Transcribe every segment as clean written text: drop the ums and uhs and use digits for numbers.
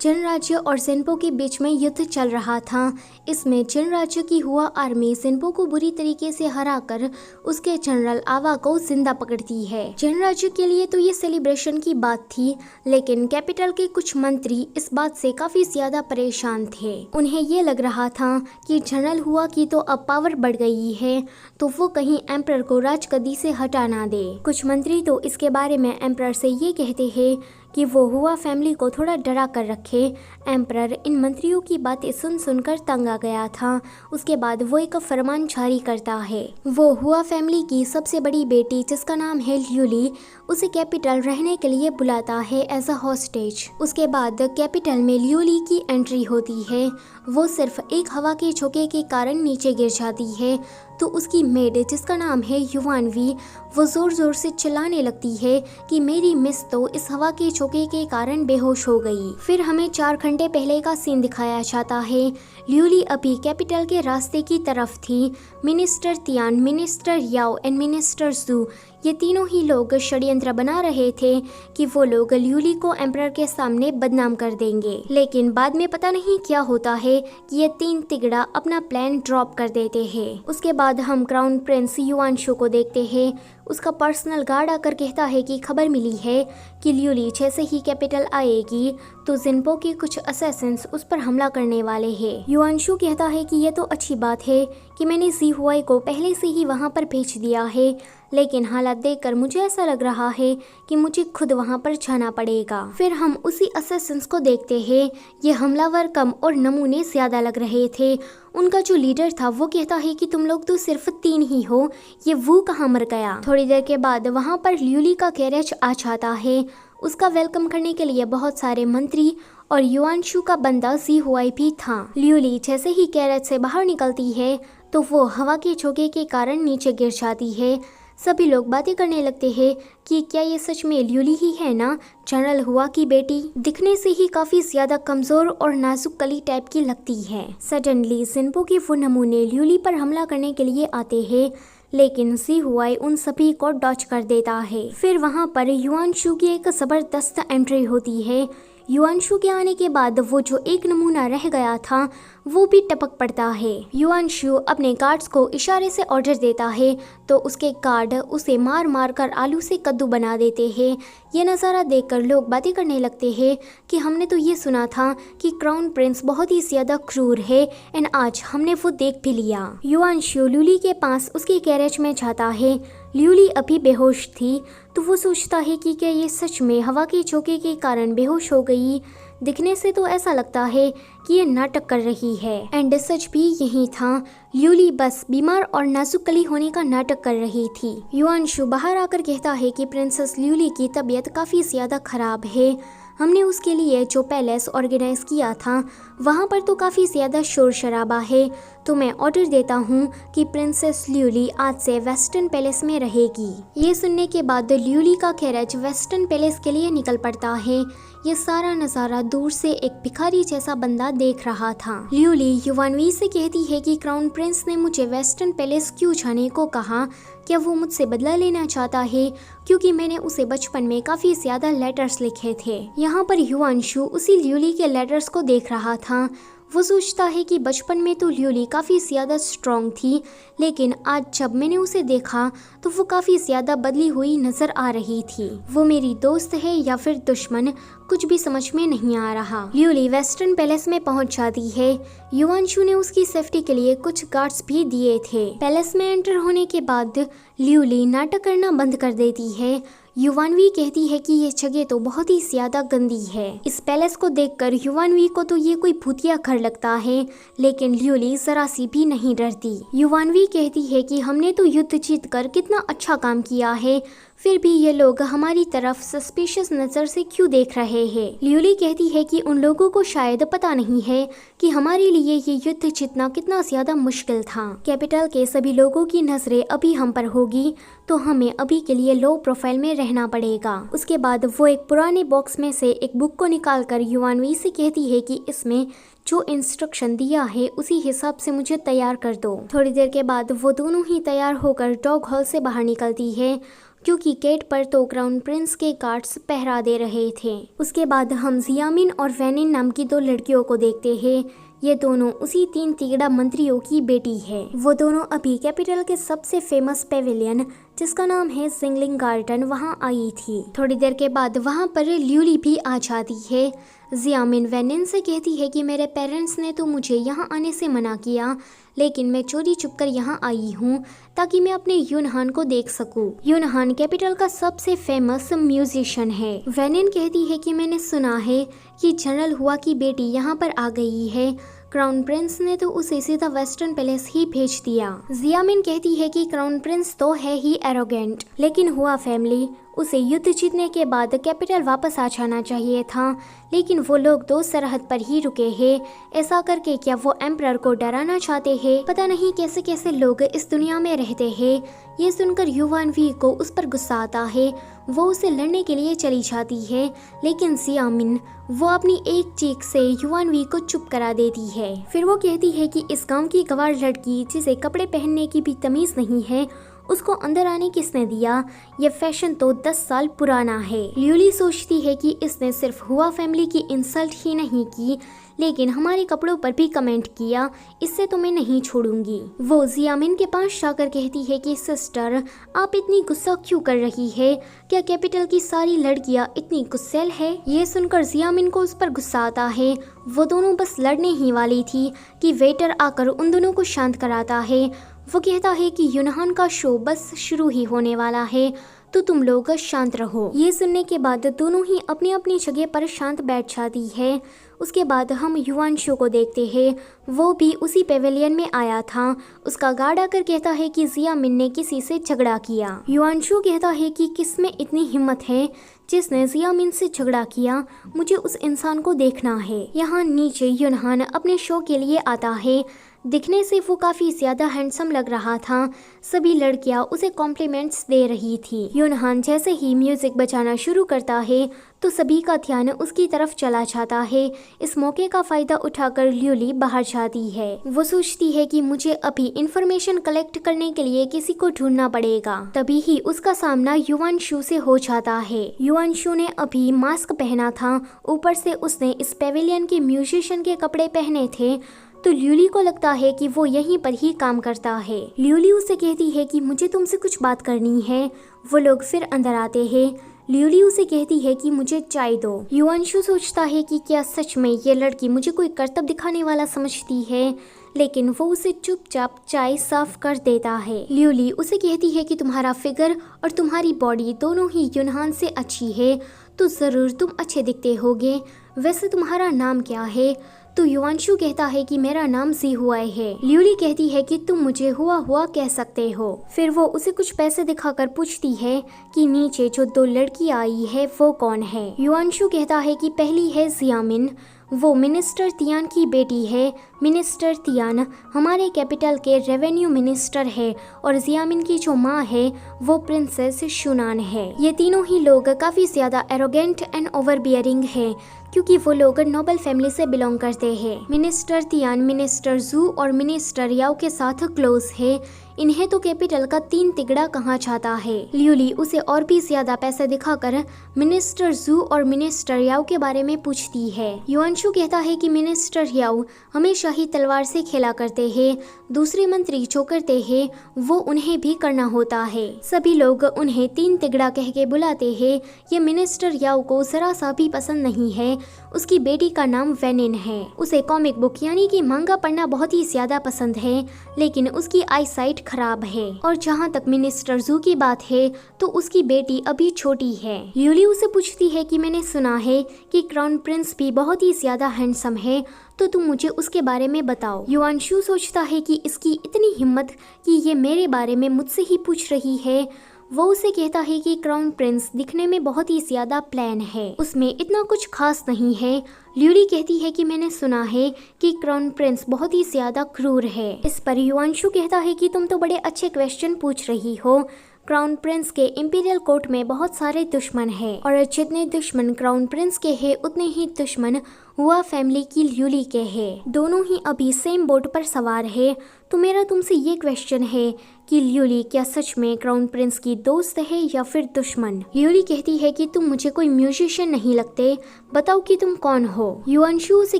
चिन राज्य और जिन्पो के बीच में युद्ध चल रहा था। इसमें चिन राज्य की हुआ आर्मी जिन्पो को बुरी तरीके से हराकर उसके जनरल आवा को जिंदा पकड़ती है। चिन राज्य के लिए तो ये सेलिब्रेशन की बात थी, लेकिन कैपिटल के कुछ मंत्री इस बात से काफी ज्यादा परेशान थे। उन्हें ये लग रहा था कि जनरल हुआ की तो अब पावर बढ़ गई है, तो वो कहीं एम्परर को राजगद्दी से हटा ना दे। कुछ मंत्री तो इसके बारे में एम्परर से ये कहते हैं कि वो हुआ फैमिली को थोड़ा डरा कर रखे। एम्परर इन मंत्रियों की बातें सुन सुनकर तंग आ गया था। उसके बाद वो एक फरमान जारी करता है। वो हुआ फैमिली की सबसे बड़ी बेटी, जिसका नाम है ल्यूली, उसे कैपिटल रहने के लिए बुलाता है एज अ हॉस्टेज। उसके बाद कैपिटल में ल्यूली की एंट्री होती है। वो सिर्फ एक हवा के झोंके के कारण नीचे गिर जाती है, तो उसकी मेड, जिसका नाम है युवानवी, वो जोर जोर से चिल्लाने लगती है कि मेरी मिस तो इस हवा के झोंके के कारण बेहोश हो गई। फिर हमें 4 घंटे पहले का सीन दिखाया जाता है। ल्यूली अभी कैपिटल के रास्ते की तरफ थी। Minister Tian, minister Yao and minister Zhu, ये तीनों ही लोग षड्यंत्र बना रहे थे कि वो लोग ल्यूली को एम्परर के सामने बदनाम कर देंगे। लेकिन बाद में पता नहीं क्या होता है कि ये 3 तिगड़ा अपना प्लान ड्रॉप कर देते हैं। उसके बाद हम क्राउन प्रिंस युआनशु को देखते हैं। उसका पर्सनल गार्ड आकर कहता है कि खबर मिली है कि ल्यूली जैसे ही कैपिटल आएगी तो जिन्पो के कुछ असैसिन्स उस पर हमला करने वाले हैं। युआनशु कहता है कि ये तो अच्छी बात है कि मैंने ज़ी हुआई को पहले से ही वहाँ पर भेज दिया है, लेकिन हालात देखकर मुझे ऐसा लग रहा है कि मुझे खुद वहाँ पर जाना पड़ेगा। फिर हम उसी असैसिन्स को देखते हैं। ये हमलावर कम और नमूने ज्यादा लग रहे थे। उनका जो लीडर था वो कहता है कि तुम लोग तो सिर्फ 3 ही हो, ये वो कहाँ मर गया। थोड़ी देर के बाद वहाँ पर ल्यूली का कैरेज आ जाता है। उसका वेलकम करने के लिए बहुत सारे मंत्री और युआनशु का बंदा ज़ी हुआई भी था। ल्यूली जैसे ही कैरेज से बाहर निकलती है तो वो हवा के झोंके के कारण नीचे गिर जाती है। सभी लोग बातें करने लगते हैं कि क्या ये सच में ल्यूली ही है ना, जनरल हुआ की बेटी। दिखने से ही काफी ज्यादा कमजोर और नाजुक कली टाइप की लगती है। सडनली जिन्पो के वो नमूने ल्यूली पर हमला करने के लिए आते हैं, लेकिन ज़ी हुआई उन सभी को डॉच कर देता है। फिर वहाँ पर युआनशु की एक जबरदस्त एंट्री होती है। युआनशु के आने के बाद वो जो एक नमूना रह गया था वो भी टपक पड़ता है। युआनशु अपने गार्ड्स को इशारे से ऑर्डर देता है, तो उसके गार्ड उसे मार मार कर आलू से कद्दू बना देते हैं। ये नज़ारा देखकर लोग बातें करने लगते हैं कि हमने तो ये सुना था कि क्राउन प्रिंस बहुत ही ज्यादा क्रूर है, एंड आज हमने वो देख भी लिया। युआनशु ल्यूली के पास उसके कैरेज में जाता है। ल्यूली अभी बेहोश थी, तो वो सोचता है कि क्या ये सच में हवा के झोंके के कारण बेहोश हो गई। दिखने से तो ऐसा लगता है कि ये नाटक कर रही है, एंड सच भी यही था। ल्यूली बस बीमार और नाजुक कली होने का नाटक कर रही थी। युआनशु बाहर आकर कहता है कि प्रिंसेस ल्यूली की तबीयत काफी ज्यादा खराब है। हमने उसके लिए जो पैलेस ऑर्गेनाइज किया था वहाँ पर तो काफ़ी ज़्यादा शोर शराबा है, तो मैं ऑर्डर देता हूँ कि प्रिंसेस ल्यूली आज से वेस्टर्न पैलेस में रहेगी। ये सुनने के बाद ल्यूली का कैरेज वेस्टर्न पैलेस के लिए निकल पड़ता है। ये सारा नज़ारा दूर से एक भिखारी जैसा बंदा देख रहा था। ल्यूली युवानवी से कहती है कि क्राउन प्रिंस ने मुझे वेस्टर्न पैलेस क्यों जाने को कहा। क्या वो मुझसे बदला लेना चाहता है, क्योंकि मैंने उसे बचपन में काफ़ी ज़्यादा लेटर्स लिखे थे। यहाँ पर युआनशु उसी ल्यूली के लेटर्स को देख रहा था। वो सोचता है कि बचपन में तो ल्यूली काफ़ी ज़्यादा स्ट्रॉन्ग थी, लेकिन आज जब मैंने उसे देखा तो वो काफ़ी ज़्यादा बदली हुई नज़र आ रही थी। वो मेरी दोस्त है या फिर दुश्मन, कुछ भी समझ में नहीं आ रहा। ल्यूली वेस्टर्न पैलेस में पहुंच जाती है। युआनशु ने उसकी सेफ्टी के लिए कुछ गार्ड्स भी दिए थे। पैलेस में एंटर होने के बाद ल्यूली नाटक करना बंद कर देती है। युवानवी कहती है कि ये जगह तो बहुत ही ज्यादा गंदी है। इस पैलेस को देखकर युवानवी को तो ये कोई भूतिया घर लगता है, लेकिन ल्यूली जरा सी भी नहीं डरती। युवानवी कहती है कि हमने तो युद्ध जीत कर कितना अच्छा काम किया है, फिर भी ये लोग हमारी तरफ सस्पिशियस नज़र से क्यों देख रहे हैं। ल्यूली कहती है कि उन लोगों को शायद पता नहीं है कि हमारे लिए ये युद्ध जीतना कितना ज्यादा मुश्किल था। कैपिटल के सभी लोगों की नजरें अभी हम पर होगी, तो हमें अभी के लिए लो प्रोफाइल में रहना पड़ेगा। उसके बाद वो एक पुराने बॉक्स में से एक बुक को निकालकर युवानवी से कहती है कि इसमें जो इंस्ट्रक्शन दिया है उसी हिसाब से मुझे तैयार कर दो। थोड़ी देर के बाद वो दोनों ही तैयार होकर डॉग हॉल से बाहर निकलती है, क्योंकि गेट पर तो क्राउन प्रिंस के गार्ड्स पहरा दे रहे थे। उसके बाद हम जियामिन और वेनिन नाम की दो लड़कियों को देखते हैं। ये दोनों उसी 3 तिगड़ा मंत्रियों की बेटी है। वो दोनों अभी कैपिटल के सबसे फेमस पेविलियन जिसका नाम है जिंगलिंग गार्डन वहाँ आई थी। थोड़ी देर के बाद वहाँ पर ल्यूली भी आ जाती है। जियामिन वेनिन से कहती है कि मेरे पेरेंट्स ने तो मुझे यहाँ आने से मना किया, लेकिन मैं चोरी छुपकर यहाँ आई हूँ ताकि मैं अपने यूनहान को देख सकूं। यूनहान कैपिटल का सबसे फेमस म्यूजिशियन है। वेनिन कहती है कि मैंने सुना है कि जनरल हुआ की बेटी यहाँ पर आ गई है। क्राउन प्रिंस ने तो उसे सीधा वेस्टर्न पैलेस ही भेज दिया। जियामिन कहती है कि क्राउन प्रिंस तो है ही एरोगेंट, लेकिन हुआ फैमिली उसे युद्ध जीतने के बाद कैपिटल वापस आ जाना चाहिए था, लेकिन वो लोग तो सरहद पर ही रुके हैं। ऐसा करके क्या वो एम्परर को डराना चाहते हैं? पता नहीं कैसे कैसे लोग इस दुनिया में रहते हैं। ये सुनकर युवान वी को उस पर गुस्सा आता है। वो उसे लड़ने के लिए चली जाती है, लेकिन जियामिन वो अपनी एक चीख से युवान वी को चुप करा देती है। फिर वो कहती है कि इस गांव की गवार लड़की जिसे कपड़े पहनने की भी तमीज नहीं है, उसको अंदर आने किसने दिया? ये फैशन तो 10 साल पुराना है। ल्यूली सोचती है कि इसने सिर्फ हुआ फैमिली की इंसल्ट ही नहीं की, लेकिन हमारे कपड़ों पर भी कमेंट किया। इससे तो मैं नहीं छोड़ूंगी। वो जियामिन के पास जाकर कहती है कि सिस्टर, आप इतनी गुस्सा क्यों कर रही है? क्या कैपिटल की सारी लड़कियां इतनी गुस्सैल है? ये सुनकर जियामिन को उस पर गुस्सा आता है। वो दोनों बस लड़ने ही वाली थी कि वेटर आकर उन दोनों को शांत कराता है। वो कहता है कि यूनहान का शो बस शुरू ही होने वाला है, तो तुम लोग शांत रहो। ये सुनने के बाद दोनों ही अपनी अपनी जगह पर शांत बैठ जाती है। उसके बाद हम युवांशु को देखते हैं। वो भी उसी पेविलियन में आया था। उसका गार्ड आकर कहता है कि जियामिन ने किसी से झगड़ा किया। युवांशु कहता है कि किसमें इतनी हिम्मत है जिसने जियामिन से झगड़ा किया? मुझे उस इंसान को देखना है। यहाँ नीचे यूनहान अपने शो के लिए आता है। दिखने से वो काफी ज्यादा हैंडसम लग रहा था। सभी लड़कियां उसे कॉम्प्लीमेंट्स दे रही थी। यूनहान जैसे ही म्यूजिक बजाना शुरू करता है तो सभी का ध्यान उसकी तरफ चला जाता है। इस मौके का फायदा उठाकर ल्यूली बाहर जाती है। वो सोचती है कि मुझे अभी इंफॉर्मेशन कलेक्ट करने के लिए किसी को ढूंढना पड़ेगा। तभी ही उसका सामना युवांशु से हो जाता है। युवांशु ने अभी मास्क पहना था, ऊपर से उसने इस पेविलियन के म्यूजिशियन के कपड़े पहने थे, तो ल्यूली को लगता है कि वो यहीं पर ही काम करता है। ल्यूली उसे कहती है कि मुझे तुमसे कुछ बात करनी है। वो लोग फिर अंदर आते हैं। ल्यूली उसे कहती है कि मुझे चाय दो। युवांशु सोचता है कि क्या सच में ये लड़की मुझे कोई करतब दिखाने वाला समझती है, लेकिन वो उसे चुपचाप चाय साफ कर देता है। ल्यूली उसे कहती है कि तुम्हारा फिगर और तुम्हारी बॉडी दोनों ही यूनहान से अच्छी है, तो जरूर तुम अच्छे दिखते होगे। वैसे तुम्हारा नाम क्या है? तो युवांशु कहता है कि मेरा नाम ज़ीहुआई है। ल्यूली कहती है कि तुम मुझे हुआ हुआ कह सकते हो। फिर वो उसे कुछ पैसे दिखाकर पूछती है कि नीचे जो 2 लड़की आई है वो कौन है। युवांशु कहता है कि पहली है जियामिन, वो मिनिस्टर तियान की बेटी है। मिनिस्टर तियान हमारे कैपिटल के रेवेन्यू मिनिस्टर है, और जियामिन की जो माँ है वो प्रिंसेस शुनान है। ये तीनों ही लोग काफ़ी ज़्यादा एरोगेंट एंड ओवरबियरिंग है, क्योंकि वो लोग नोबल फैमिली से बिलोंग करते हैं। मिनिस्टर तियान मिनिस्टर जू और मिनिस्टर याओ के साथ क्लोज है। इन्हें तो कैपिटल का 3 तिगड़ा कहा जाता है। ल्यूली उसे और भी ज्यादा पैसे दिखाकर मिनिस्टर जू और मिनिस्टर याओ के बारे में पूछती है। युवांशु कहता है कि मिनिस्टर याओ हमेशा ही तलवार से खेला करते हैं। दूसरे मंत्री जो करते हैं वो उन्हें भी करना होता है। सभी लोग उन्हें 3 तिगड़ा कह के बुलाते हैं। ये मिनिस्टर याओ को जरा सा भी पसंद नहीं है। उसकी बेटी का नाम वेनिन है। उसे कॉमिक बुक यानी कि मांगा पढ़ना बहुत ही ज्यादा पसंद है, लेकिन उसकी आई साइट खराब है। और जहाँ तक मिनिस्टर जू की बात है तो उसकी बेटी अभी छोटी है। ल्यूली उसे पूछती है कि मैंने सुना है कि क्राउन प्रिंस भी बहुत ही ज्यादा हैंडसम है, तो तुम मुझे उसके बारे में बताओ। युवांशु सोचता है कि इसकी इतनी हिम्मत कि ये मेरे बारे में मुझसे ही पूछ रही है। वो उसे कहता है कि क्राउन प्रिंस दिखने में बहुत ही ज्यादा प्लेन है, उसमें इतना कुछ खास नहीं है। ल्यूली कहती है कि मैंने सुना है कि क्राउन प्रिंस बहुत ही ज्यादा क्रूर है। इस पर युवांशु कहता है कि तुम तो बड़े अच्छे क्वेश्चन पूछ रही हो। क्राउन प्रिंस के इंपीरियल कोर्ट में बहुत सारे दुश्मन हैं, और जितने दुश्मन क्राउन प्रिंस के हैं उतने ही दुश्मन हुआ फैमिली की ल्यूली के हैं। दोनों ही अभी सेम बोट पर सवार है, तो मेरा तुमसे ये क्वेश्चन है कि ल्यूली क्या सच में क्राउन प्रिंस की दोस्त है या फिर दुश्मन। ल्यूली कहती है कि तुम मुझे कोई म्यूजिशियन नहीं लगते, बताओ कि तुम कौन हो। युआनशु उसे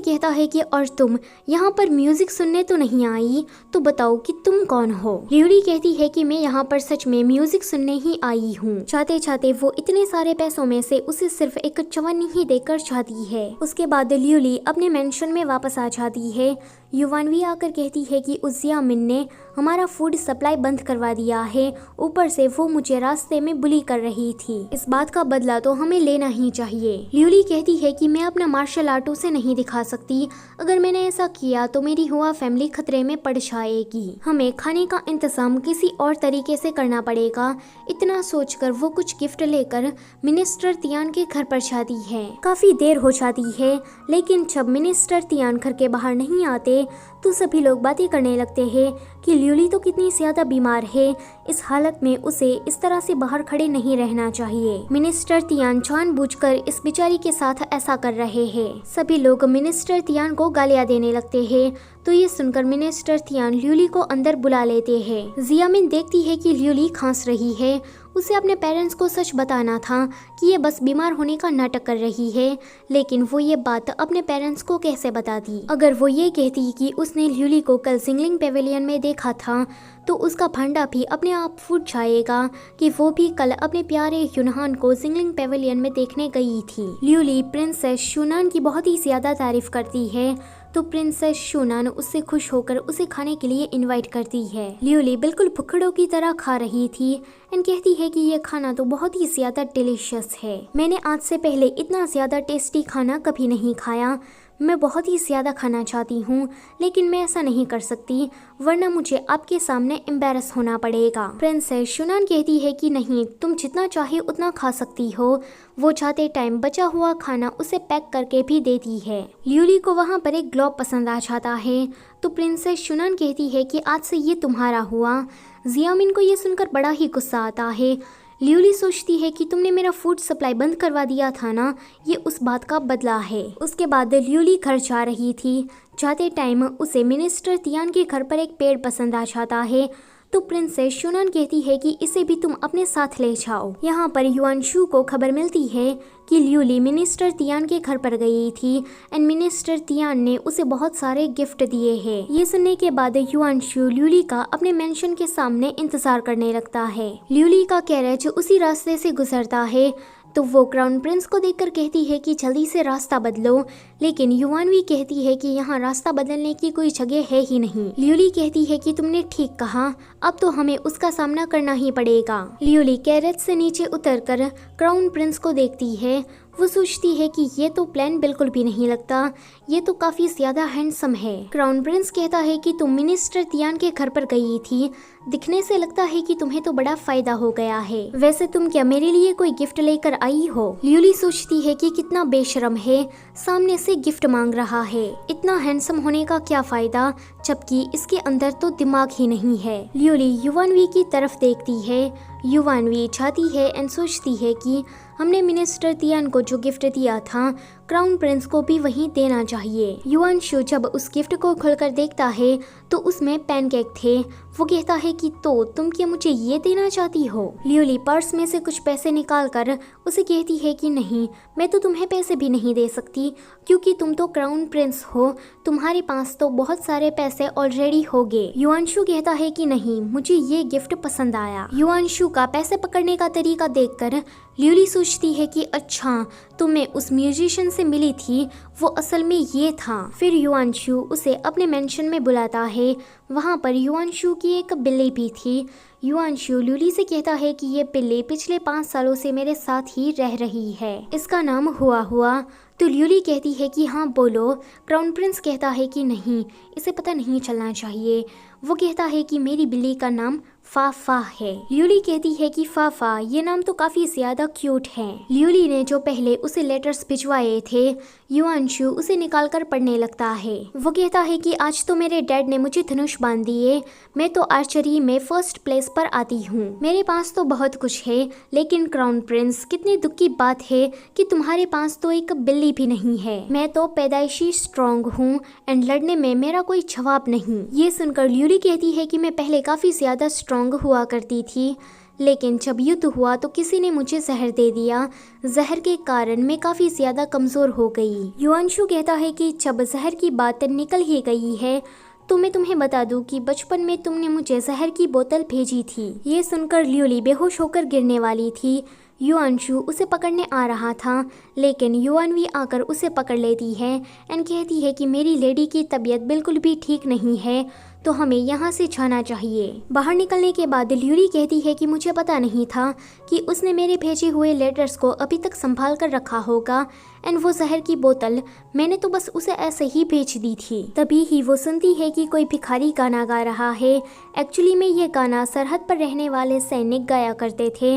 कहता है कि और तुम यहाँ पर म्यूजिक सुनने तो नहीं आई, तो बताओ कि तुम कौन हो। ल्यूली कहती है कि मैं यहाँ पर सच में म्यूजिक सुनने ही आई हूँ। चाहते चाहते वो इतने सारे पैसों में से उसे सिर्फ एक चवन्नी ही देकर जाती है। उसके बाद ल्यूली अपने मेंशन में वापस आ जाती है। युवानवी आकर कहती है कि उस जियामिन ने हमारा फूड सप्लाई बंद करवा दिया है, ऊपर से वो मुझे रास्ते में बुली कर रही थी। इस बात का बदला तो हमें लेना ही चाहिए। ल्यूली कहती है कि मैं अपना मार्शल आर्ट उसे नहीं दिखा सकती, अगर मैंने ऐसा किया तो मेरी हुआ फैमिली खतरे में पड़ जाएगी। हमें खाने का इंतजाम किसी और तरीके से करना पड़ेगा। इतना सोचकर वो कुछ गिफ्ट लेकर मिनिस्टर तियान के घर पर जाती है। काफी देर हो जाती है, लेकिन जब मिनिस्टर तियान घर के बाहर नहीं आते तो सभी लोग बातें करने लगते हैं कि ल्यूली तो कितनी ज्यादा बीमार है, इस हालत में उसे इस तरह से बाहर खड़े नहीं रहना चाहिए। मिनिस्टर तियान जानबूझकर इस बेचारी के साथ ऐसा कर रहे हैं। सभी लोग मिनिस्टर तियान को गालियां देने लगते हैं, तो ये सुनकर मिनिस्टर तियान ल्यूली को अंदर बुला लेते हैं। जियामिन देखती है कि ल्यूली खांस रही है। उसे अपने पेरेंट्स को सच बताना था कि ये बस बीमार होने का नाटक कर रही है, लेकिन वो ये बात अपने पेरेंट्स को कैसे बताती। अगर वो ये कहती कि उसने ल्यूली को कल सिंगलिंग पेवेलियन में देखा था, तो उसका फंडा भी अपने आप फूट जाएगा कि वो भी कल अपने प्यारे यूनहान को सिंगलिंग पेवेलियन में देखने गई थी। ल्यूली प्रिंसेस शूनान की बहुत ही ज्यादा तारीफ करती है, तो प्रिंसेस शूनान उससे खुश होकर उसे खाने के लिए इनवाइट करती है। ल्यूली बिल्कुल भुक्खड़ों की तरह खा रही थी एंड कहती है कि ये खाना तो बहुत ही ज्यादा डिलीशियस है। मैंने आज से पहले इतना ज्यादा टेस्टी खाना कभी नहीं खाया। मैं बहुत ही ज्यादा खाना चाहती हूँ, लेकिन मैं ऐसा नहीं कर सकती, वरना मुझे आपके सामने एम्बैरस होना पड़ेगा। प्रिंसेस शूनान कहती है कि नहीं, तुम जितना चाहे उतना खा सकती हो। वो जाते टाइम बचा हुआ खाना उसे पैक करके भी देती है। ल्यूली को वहाँ पर एक ग्लोब पसंद आ जाता है, तो प्रिंसेस शूनान कहती है कि आज से ये तुम्हारा हुआ। जियामिन को ये सुनकर बड़ा ही गुस्सा आता है। ल्यूली सोचती है कि तुमने मेरा फूड सप्लाई बंद करवा दिया था ना, ये उस बात का बदला है। उसके बाद ल्यूली घर जा रही थी। जाते टाइम उसे मिनिस्टर तियान के घर पर एक पेड़ पसंद आ जाता है, तो प्रिंसेस शूनान कहती है कि इसे भी तुम अपने साथ ले जाओ। यहाँ पर युआनशु को खबर मिलती है कि ल्यूली मिनिस्टर तियान के घर पर गई थी एंड मिनिस्टर तियान ने उसे बहुत सारे गिफ्ट दिए हैं। ये सुनने के बाद युआनशु ल्यूली का अपने मेंशन के सामने इंतजार करने लगता है। ल्यूली का कैरेज उसी रास्ते से गुजरता है, तो वो क्राउन प्रिंस को देखकर कहती है कि जल्दी से रास्ता बदलो, लेकिन युआनवी कहती है कि यहाँ रास्ता बदलने की कोई जगह है ही नहीं। ल्यूली कहती है कि तुमने ठीक कहा, अब तो हमें उसका सामना करना ही पड़ेगा। ल्यूली कैरेज से नीचे उतरकर क्राउन प्रिंस को देखती है। वो सोचती है कि ये तो प्लान बिल्कुल भी नहीं लगता, ये तो काफी ज्यादा हैंडसम है। क्राउन प्रिंस कहता है कि तुम मिनिस्टर तियान के घर पर गई थी, दिखने से लगता है कि तुम्हें तो बड़ा फायदा हो गया है। वैसे तुम क्या मेरे लिए कोई गिफ्ट लेकर आई हो? ल्यूली सोचती है कि कितना बेशरम है, सामने से गिफ्ट मांग रहा है। इतना हैंडसम होने का क्या फायदा, जबकि इसके अंदर तो दिमाग ही नहीं है। ल्यूली युवानवी की तरफ देखती है। युवानवी चाहती है एंड सोचती है कि हमने मिनिस्टर तियान को जो गिफ्ट दिया था, क्राउन प्रिंस को भी वही देना चाहिए। युआनशु जब उस गिफ्ट को खोलकर देखता है तो उसमें पैनकेक थे। वो कहता है कि तो तुम क्या मुझे ये देना चाहती हो? ल्यूली पर्स में से कुछ पैसे निकाल कर उसे कहती है कि नहीं, मैं तो तुम्हें पैसे भी नहीं दे सकती, क्योंकि तुम तो क्राउन प्रिंस हो, तुम्हारे पास तो बहुत सारे पैसे ऑलरेडी हो गए। युआनशु कहता है कि नहीं, मुझे ये गिफ्ट पसंद आया। युआनशु का पैसे पकड़ने का तरीका देखकर ल्यूली सोचती है कि अच्छा, तो मैं उस म्यूजिशियन से मिली थी, वो असल में ये था। फिर युआनशु उसे अपने मेंशन में बुलाता है। वहाँ पर युआनशु की एक बिल्ली भी थी। युआनशु ल्यूली से कहता है कि ये बिल्ली पिछले 5 सालों से मेरे साथ ही रह रही है, इसका नाम हुआ। तो ल्यूली कहती है कि हाँ बोलो। क्राउन प्रिंस कहता है कि नहीं, इसे पता नहीं चलना चाहिए। वो कहता है कि मेरी बिल्ली का नाम फाफा है। ल्यूली कहती है कि फाफा ये नाम तो काफी ज्यादा क्यूट है। ल्यूली ने जो पहले उसे लेटर्स भिजवाए थे, युआंशु उसे निकालकर पढ़ने लगता है। वो कहता है कि आज तो मेरे डैड ने मुझे धनुष बांध दिए, मैं तो आर्चरी में फर्स्ट प्लेस पर आती हूँ। मेरे पास तो बहुत कुछ है, लेकिन क्राउन प्रिंस कितने दुख की बात है कि तुम्हारे पास तो एक बिल्ली भी नहीं है। मैं तो पैदाइशी स्ट्रॉन्ग हूँ एंड लड़ने में मेरा कोई जवाब नहीं। ये सुनकर ल्यूली कहती है कि मैं पहले काफी ज्यादा स्ट्रॉन्ग हुआ करती थी, लेकिन जब युद्ध हुआ तो किसी ने मुझे जहर दे दिया। जहर के कारण मैं काफी ज्यादा कमजोर हो गई। युआंशु कहता है कि जब जहर की बात निकल ही गई है तो मैं तुम्हें बता दूं कि बचपन में तुमने मुझे जहर की बोतल भेजी थी। ये सुनकर ल्यूली बेहोश होकर गिरने वाली थी। युआंशु उसे पकड़ने आ रहा था, लेकिन युआनवी आकर उसे पकड़ लेती है एंड कहती है कि मेरी लेडी की तबीयत बिल्कुल भी ठीक नहीं है, तो हमें यहाँ से जाना चाहिए। बाहर निकलने के बाद ल्यूली कहती है कि मुझे पता नहीं था कि उसने मेरे भेजे हुए लेटर्स को अभी तक संभाल कर रखा होगा एंड वो जहर की बोतल मैंने तो बस उसे ऐसे ही बेच दी थी। तभी ही वो सुनती है कि कोई भिखारी गाना गा रहा है। एक्चुअली में ये गाना सरहद पर रहने वाले सैनिक गाया करते थे।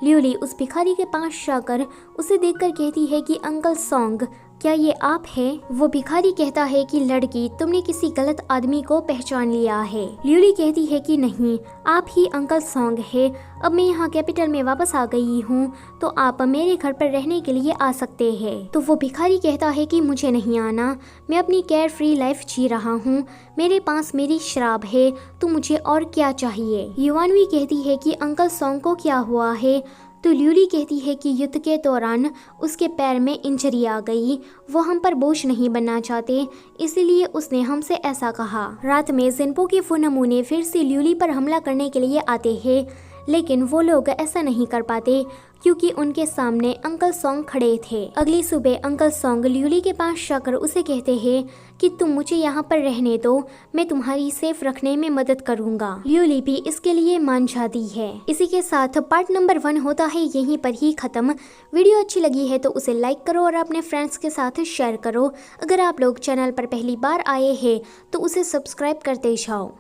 ल्यूली उस भिखारी के पास जाकर उसे देखकर कहती है कि अंकल सॉन्ग, क्या ये आप हैं? वो भिखारी कहता है कि लड़की, तुमने किसी गलत आदमी को पहचान लिया है। ल्यूली कहती है कि नहीं, आप ही अंकल सॉन्ग है। अब मैं यहाँ कैपिटल में वापस आ गई हूँ, तो आप मेरे घर पर रहने के लिए आ सकते हैं। तो वो भिखारी कहता है कि मुझे नहीं आना, मैं अपनी केयर फ्री लाइफ जी रहा हूँ, मेरे पास मेरी शराब है, तो मुझे और क्या चाहिए। युआनवी कहती है कि अंकल सॉन्ग को क्या हुआ है? तो ल्यूली कहती है कि युद्ध के दौरान उसके पैर में इंजरी आ गई, वो हम पर बोझ नहीं बनना चाहते, इसीलिए उसने हमसे ऐसा कहा। रात में जिन्पो के वो नमूने फिर से ल्यूली पर हमला करने के लिए आते हैं, लेकिन वो लोग ऐसा नहीं कर पाते क्योंकि उनके सामने अंकल सॉन्ग खड़े थे। अगली सुबह अंकल सॉन्ग ल्यूली के पास जाकर उसे कहते हैं कि तुम मुझे यहाँ पर रहने दो, मैं तुम्हारी सेफ रखने में मदद करूँगा। ल्यूली भी इसके लिए मान जाती है। इसी के साथ पार्ट नंबर 1 होता है यहीं पर ही खत्म। वीडियो अच्छी लगी है तो उसे लाइक करो और अपने फ्रेंड्स के साथ शेयर करो। अगर आप लोग चैनल पर पहली बार आए हैं तो उसे सब्सक्राइब करते जाओ।